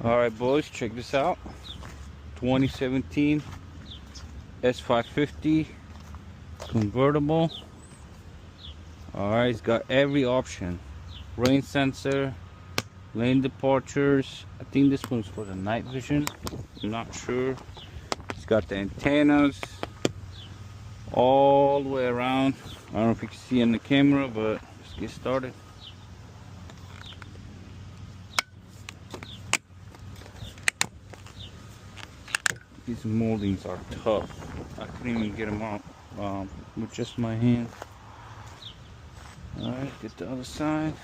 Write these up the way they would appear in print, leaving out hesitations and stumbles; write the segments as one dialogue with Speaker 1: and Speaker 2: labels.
Speaker 1: Alright boys, check this out. 2017 s550 convertible. Alright, it's got every option. Rain sensor, lane departures. I think this one's for the night vision. I'm not sure. It's got the antennas all the way around. I don't know if you can see in the camera, but let's get started. These moldings are tough. I couldn't even get them out with just my hand. Alright, get the other side.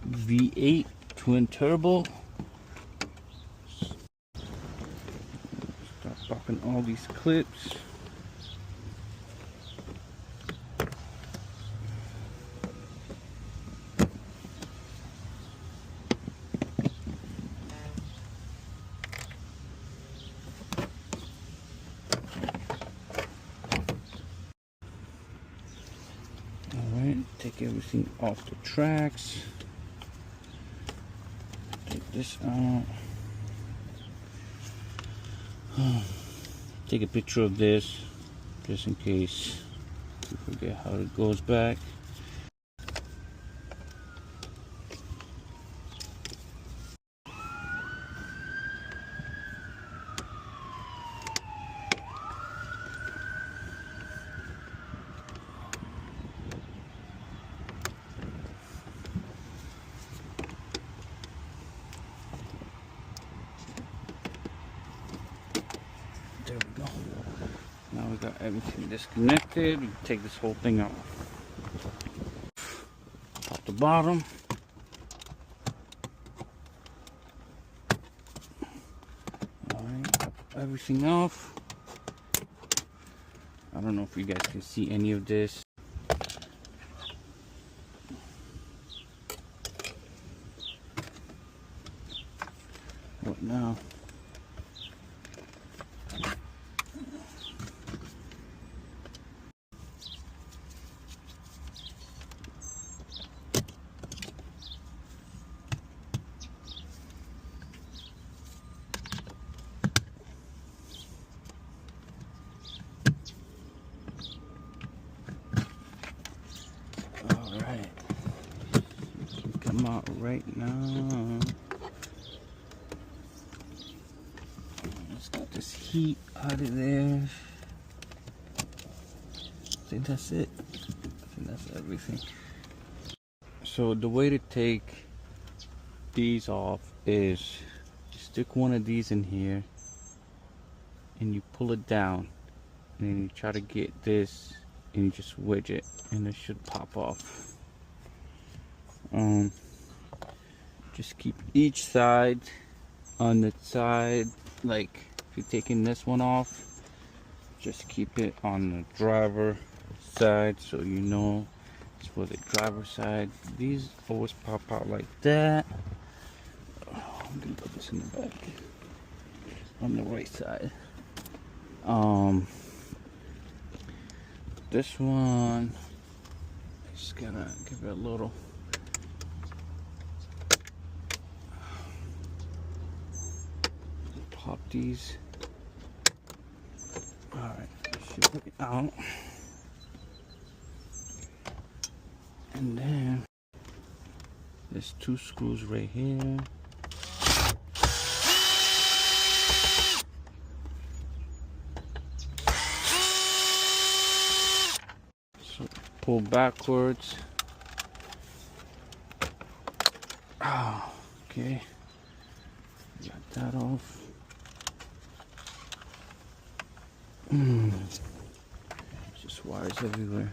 Speaker 1: V8 twin turbo. Start popping all these clips. Alright, take everything off the tracks. Take this out. Take a picture of this just in case you forget how it goes back. There we go. Now we got everything disconnected. We can take this whole thing out. Top to bottom. Alright, pop everything off. I don't know if you guys can see any of this. What now? Alright, come out right now. Let's get this heat out of there. I think that's it. I think that's everything. So the way to take these off is you stick one of these in here and you pull it down, and then you try to get this and you just wedge it and it should pop off. Just keep each side on the side, like if you're taking this one off, just keep it on the driver side so you know it's for the driver side. These always pop out like that. I'm gonna put this in the back on the right side. This one, just gotta give it a little. Pop these. Alright, shoot it out. And then there's two screws right here. So pull backwards. Oh, okay. Got that off. Just wires everywhere.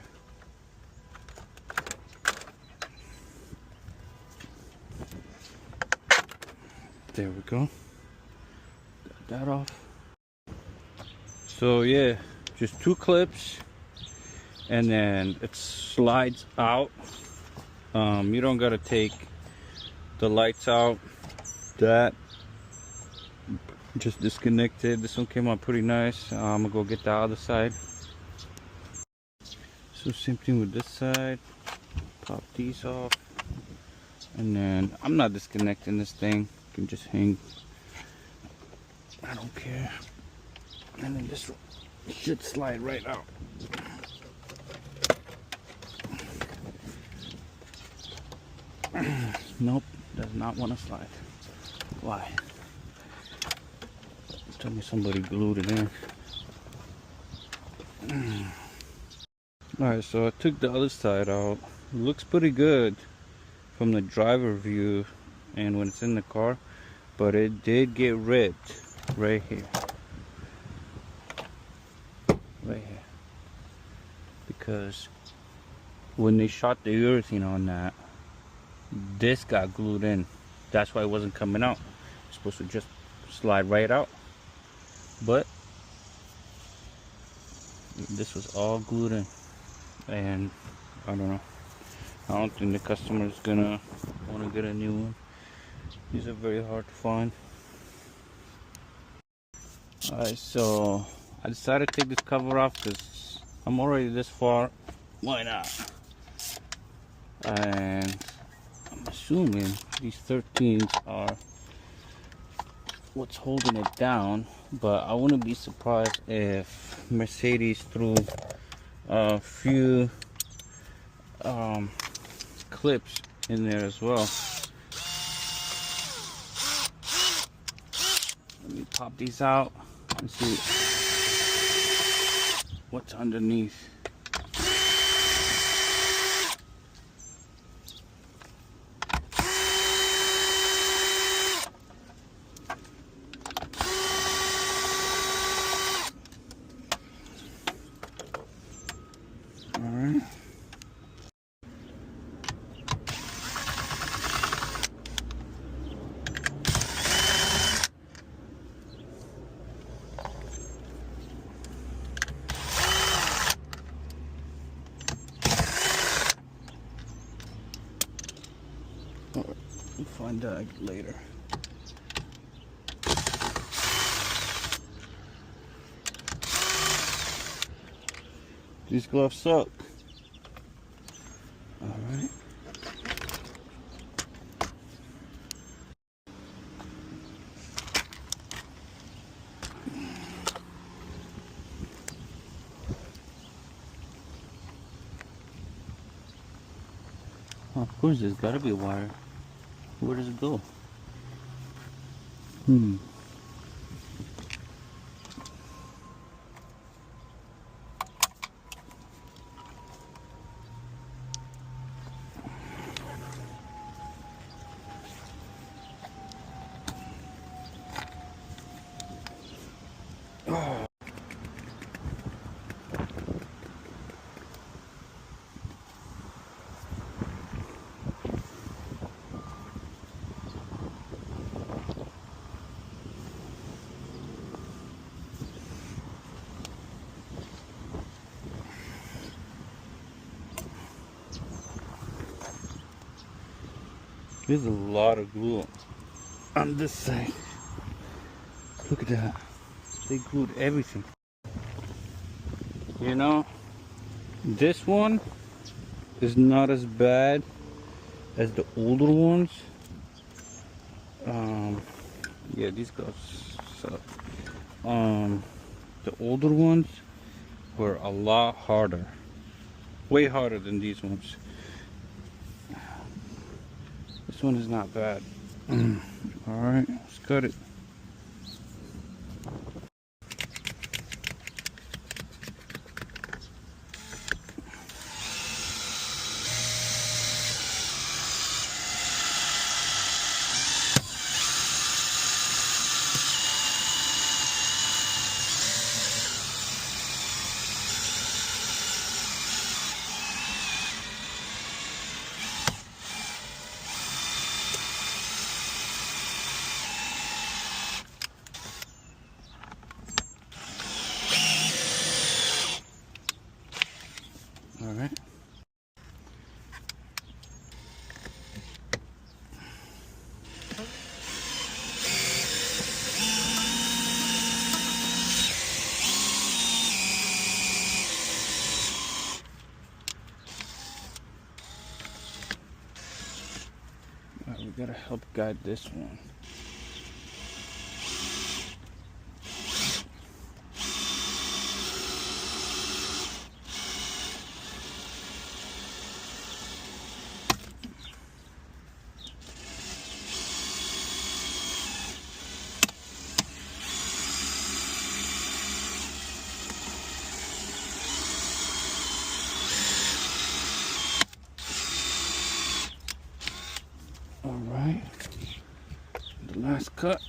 Speaker 1: There we go. Got that off. So yeah, just two clips, and then it slides out. You don't gotta take the lights out. That Just disconnected. This one came out pretty nice. I'm gonna go get the other side. So same thing with this side. Pop these off, and then I'm not disconnecting this thing. You can just hang. I don't care. And then this one should slide right out. Nope, does not want to slide. Why? Tell me somebody glued it in. Alright, so I took the other side out. It looks pretty good from the driver view and when it's in the car, but it did get ripped right here. Right here. Because when they shot the urethane on that, this got glued in. That's why it wasn't coming out. It's supposed to just slide right out. But this was all glued in. And I don't know. I don't think the customer is gonna want to get a new one. These are very hard to find. Alright, so I decided to take this cover off because I'm already this far. Why not? And I'm assuming these 13s are what's holding it down, but I wouldn't be surprised if Mercedes threw a few clips in there as well. Let me pop these out and see what's underneath. Alright. We'll find that later. These gloves suck. Alright. Of course, there's gotta be a wire. Where does it go? There's a lot of glue on this side. Look at that. They glued everything. You know, this one is not as bad as the older ones. Yeah, these gloves suck. The older ones were a lot harder. Way harder than these ones. This one is not bad. Alright, let's cut it. Alright. gotta help guide this one. All right, the last cut.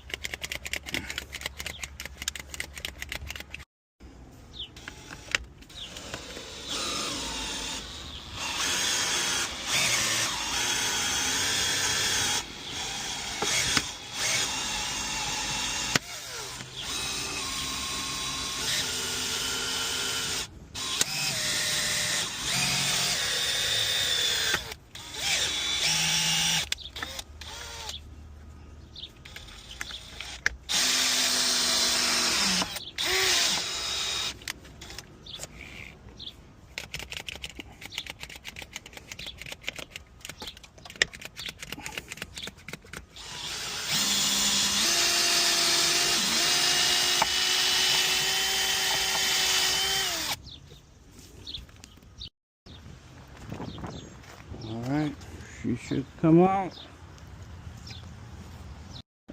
Speaker 1: Alright, she should come out.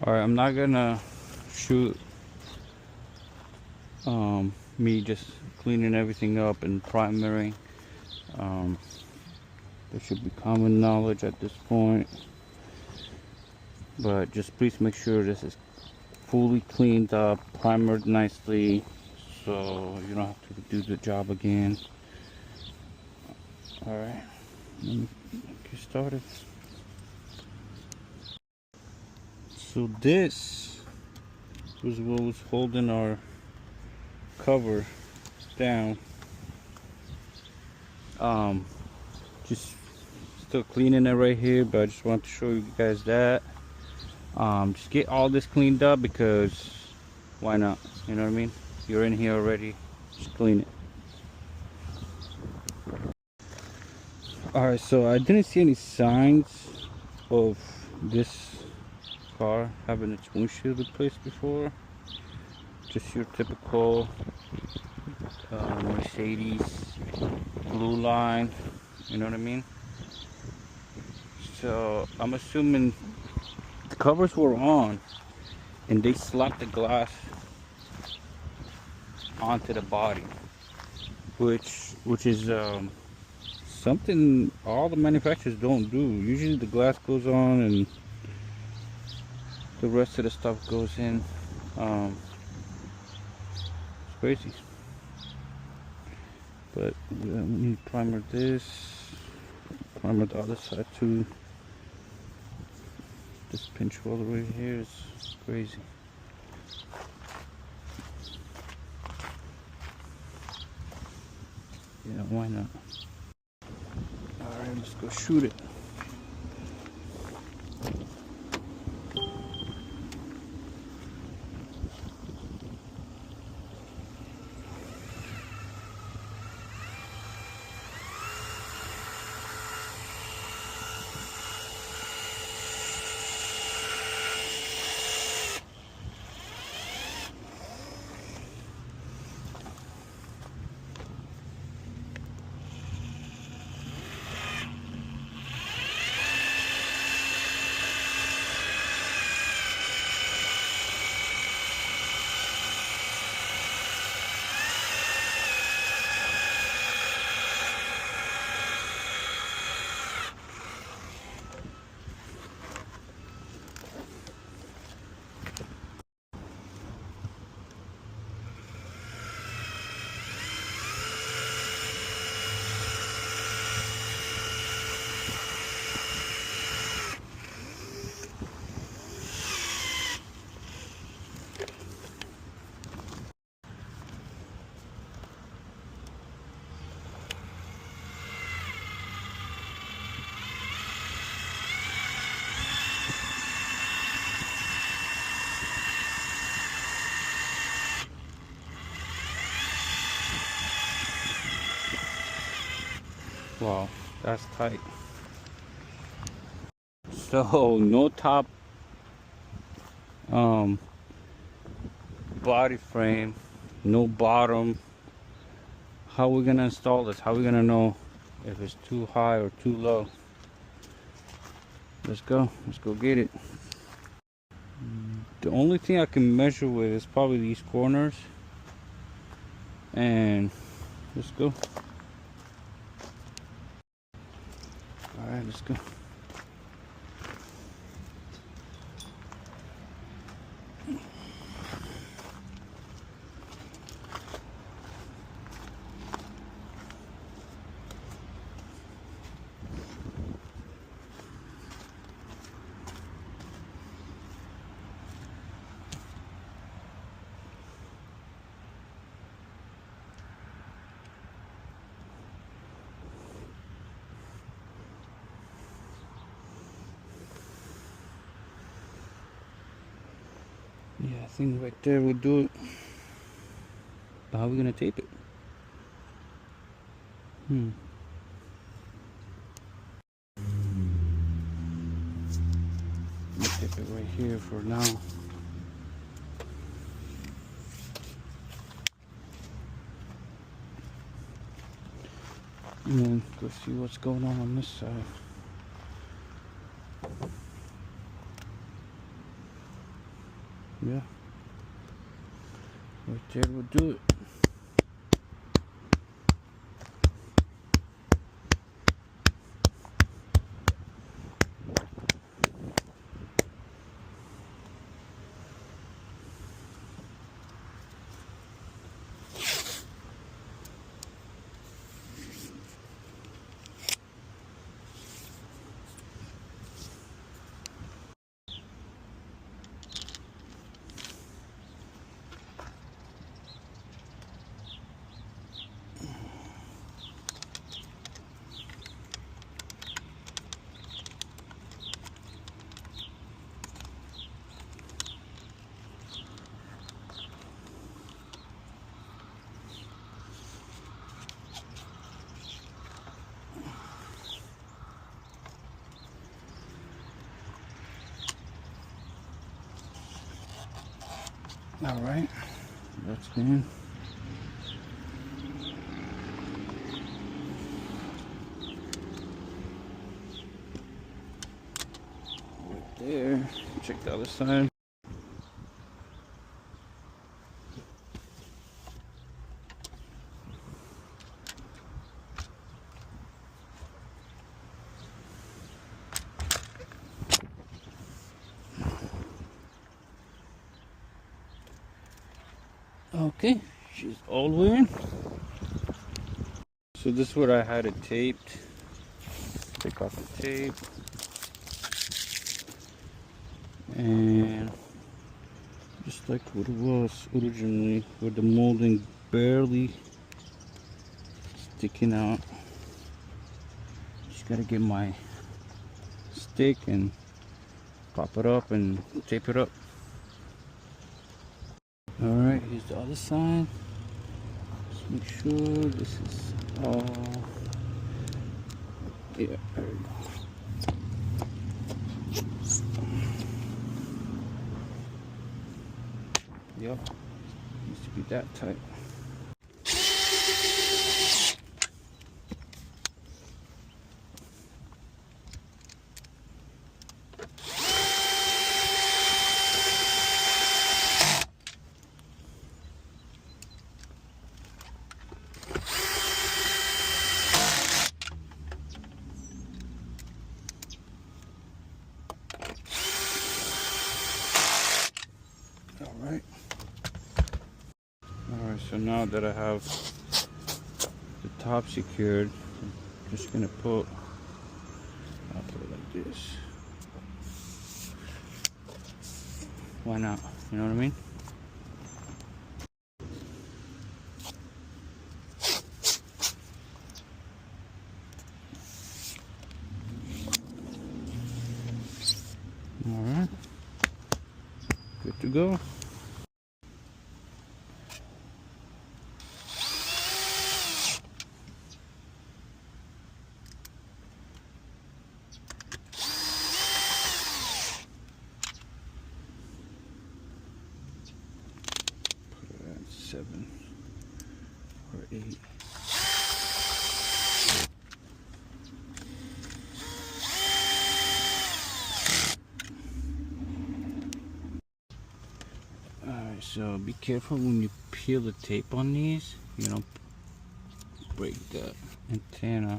Speaker 1: Alright, I'm not gonna shoot me just cleaning everything up and primering. There should be common knowledge at this point. But just please make sure this is fully cleaned up, primered nicely, so you don't have to do the job again. Alright, let me get started. So this was what was holding our cover down. Just still cleaning it right here, but I just want to show you guys that. Just get all this cleaned up, because why not? You know what I mean? You're in here already, just clean it. Alright, so I didn't see any signs of this car having its windshield replaced before. Just your typical Mercedes blue line, you know what I mean? So I'm assuming the covers were on and they slapped the glass onto the body, which is something all the manufacturers don't do. Usually the glass goes on and the rest of the stuff goes in. It's crazy. But we need to primer this, primer the other side too. This pinch all the way here is crazy. Yeah, why not? Alright, let's go shoot it. Wow, that's tight. So no top body frame, no bottom. How are we gonna install this? How are we gonna know if it's too high or too low? Let's go get it. The only thing I can measure with is probably these corners, and let's go. All right, let's go. Yeah, I think right there will do it. But how are we gonna tape it? Let's tape it right here for now. And then go see what's going on this side. Yeah, right there will do it. All right, that's in. Right there. Check the other side. Okay, she's all the way in. So this is what I had it taped. Take off the tape. And just like what it was originally, with the molding barely sticking out. Just gotta get my stick and pop it up and tape it up. Alright, here's the other side. Just make sure this is all. Yeah, there we go. Yep, needs to be that tight. Alright, so now that I have the top secured, I'm just gonna I'll put it like this. Why not? You know what I mean? Alright, good to go. So be careful when you peel the tape on these, you don't break the antenna.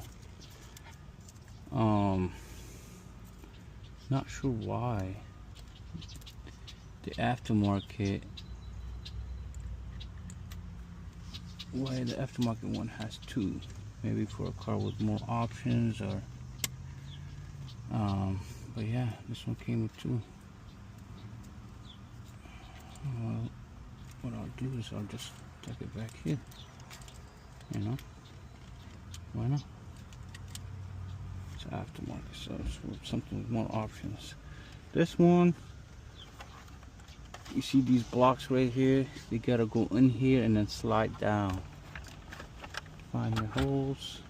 Speaker 1: Not sure why the aftermarket one has two. Maybe for a car with more options, or but yeah, this one came with two. Well, what I'll do is I'll just tuck it back here, you know, why not? It's aftermarket, so it's something with more options. This one, you see these blocks right here, they gotta go in here and then slide down. Find your holes,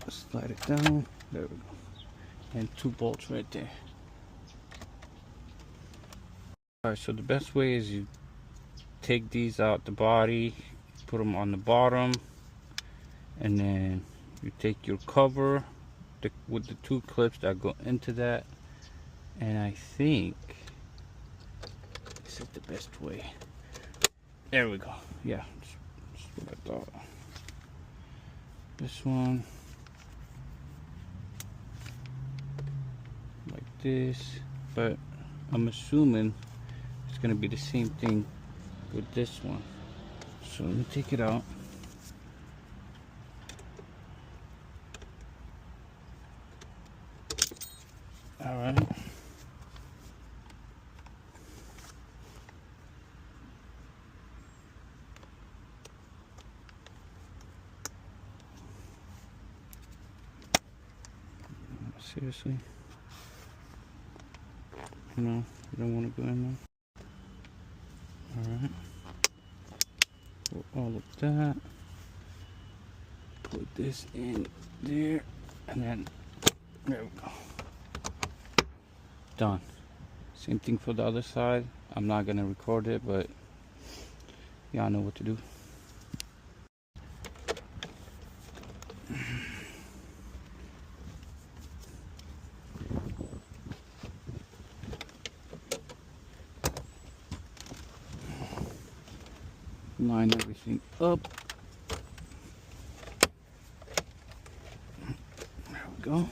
Speaker 1: slide it down, there we go, and two bolts right there. Alright, so the best way is you take these out the body, put them on the bottom, and then you take your cover with the two clips that go into that, and I think this is the best way. There we go. Yeah, that's what I thought. This one like this, but I'm assuming it's gonna be the same thing with this one. So let me take it out. All right. Seriously? No, you don't want to go in there? Alright. Put all of that. Put this in there. And then, there we go. Done. Same thing for the other side. I'm not going to record it, but y'all know what to do. Line everything up. There we go.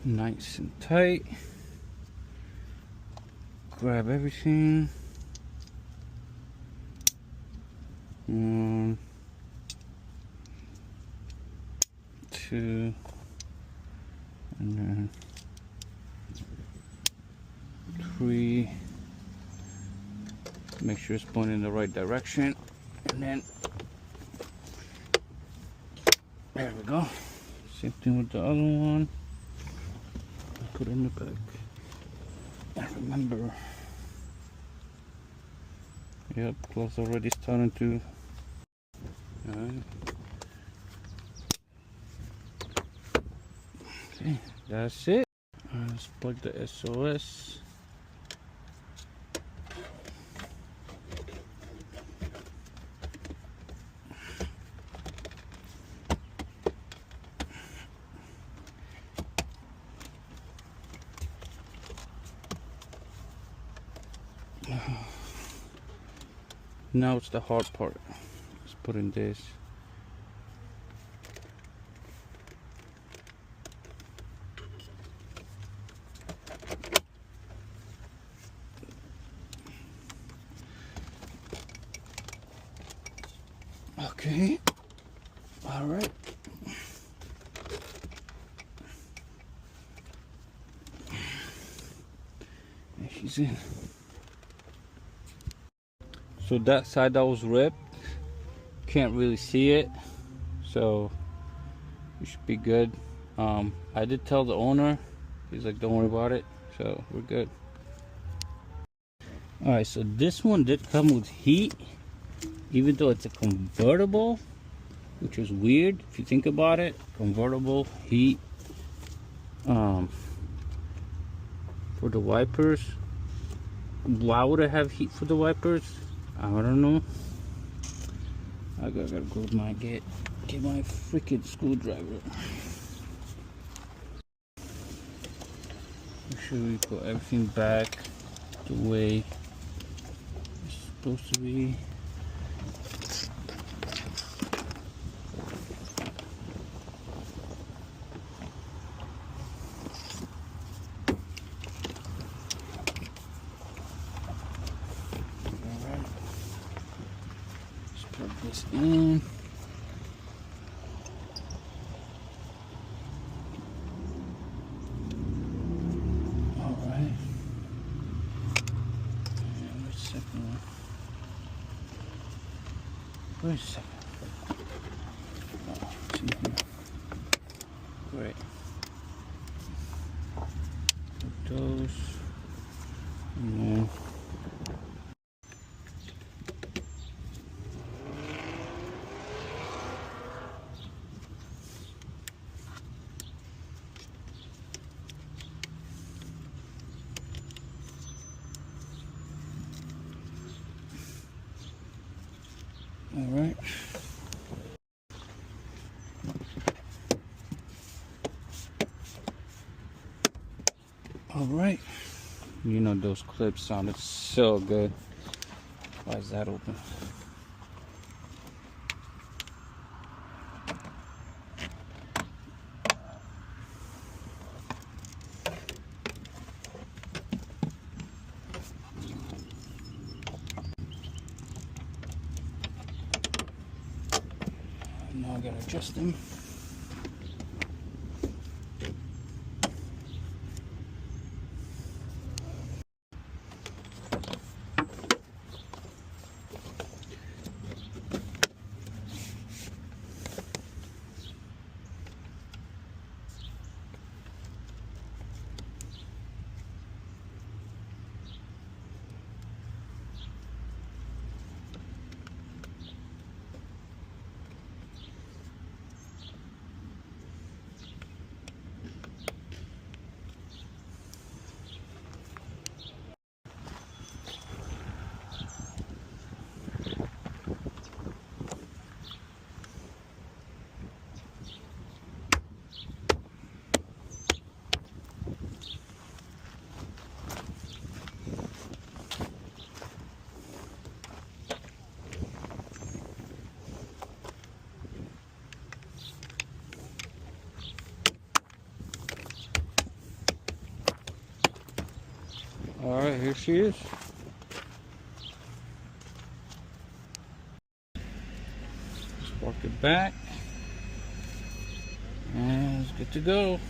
Speaker 1: Nice and tight. Grab everything. 1, 2, and then 3. Make sure it's pointing in the right direction, and then there we go. Same thing with the other one. Put it in the back. And remember, yep, clothes already starting to. Alright. Okay, that's it. Let's plug the SOS. Now it's the hard part. Let's put in this. Okay. All right. There she's in. So that side that was ripped, can't really see it, so you should be good. I did tell the owner, he's like, don't worry about it, so we're good. All right, so this one did come with heat, even though it's a convertible, which was weird if you think about it. Convertible heat for the wipers. Why would I have heat for the wipers? I don't know. I gotta go get my freaking screwdriver. Make sure we put everything back the way supposed to be. Alright. Let's plug this in. Alright. And wait a second. Wait a second. Oh, it's in here. Great. Put those. And then all right. All right. You know those clips sounded so good. Why is that open? Now I gotta adjust them. All right, here she is. Let's walk it back, and it's good to go.